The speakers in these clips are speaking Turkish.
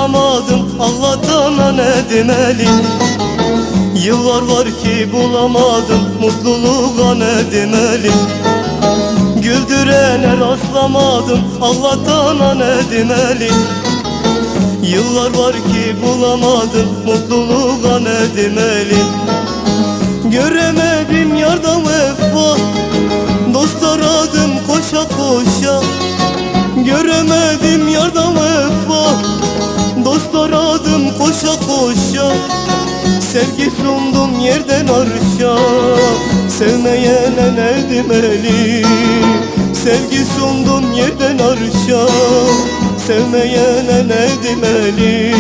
rastlamadım, Allah'tan ne demeli? Yıllar var ki bulamadım, mutluluğa ne demeli? Güldürene rastlamadım, Allah'tan ne demeli? Yıllar var ki bulamadım, mutluluğa ne demeli? Göremedim yardan vefa, dost aradım koşa koşa. Göremedim yardan vefa, dost aradım koşa koşa. Sevgi sundum yerden arşa, sevmeyene ne demeli? Sevgi sundum yerden arşa, sevmeyene ne demeli?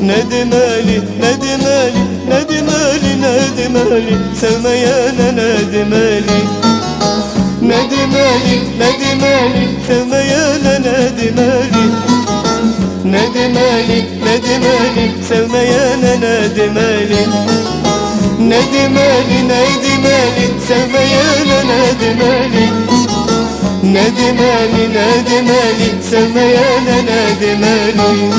Ne demeli, ne demeli, ne demeli, ne demeli? Sevmeyene ne demeli? Ne demeli, ne demeli, sevmeyene ne demeli? Ne demeli, ne demeli, sevmeyene ne demeli? Ne demeli, ne demeli, sevmeyene ne demeli? Ne demeli, ne demeli, sevmeyene ne demeli?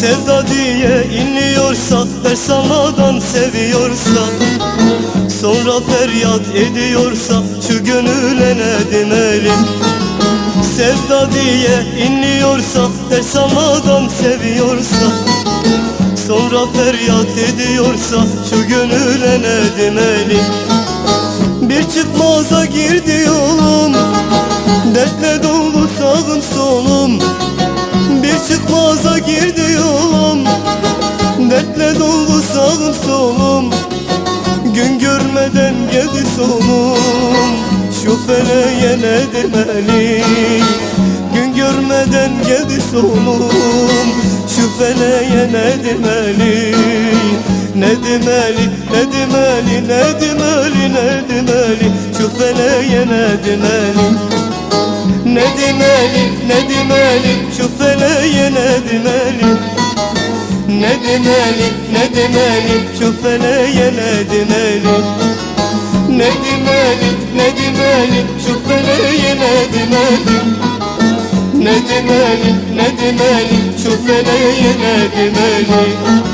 Sevda diye inliyorsa, ders almadan seviyorsa, sonra feryat ediyorsa, şu gönüle ne demeli? Sevda diye inliyorsa, ders almadan seviyorsa, sonra feryat ediyorsa, şu gönüle ne demeli? Bir çıkmaza girdi yolum, dertle dolu sağım solum. Bir çıkmaza girdi yolum, dertle dolu sağım solum. Gün görmeden geldi sonum, şu feleğe ne demeli? Gün görmeden geldi sonum, şu feleğe ne demeli? Ne demeli, ne demeli, ne demeli, ne demeli? Şu feleğe ne demeli? Ne demeli, ne demeli, şu feleğe ne demeli? Ne demeli, ne demeli, şu feleğe ne demeli? Ne demeli, ne demeli, şu feleğe ne demeli? Ne demeli, ne demeli, şu feleğe ne demeli?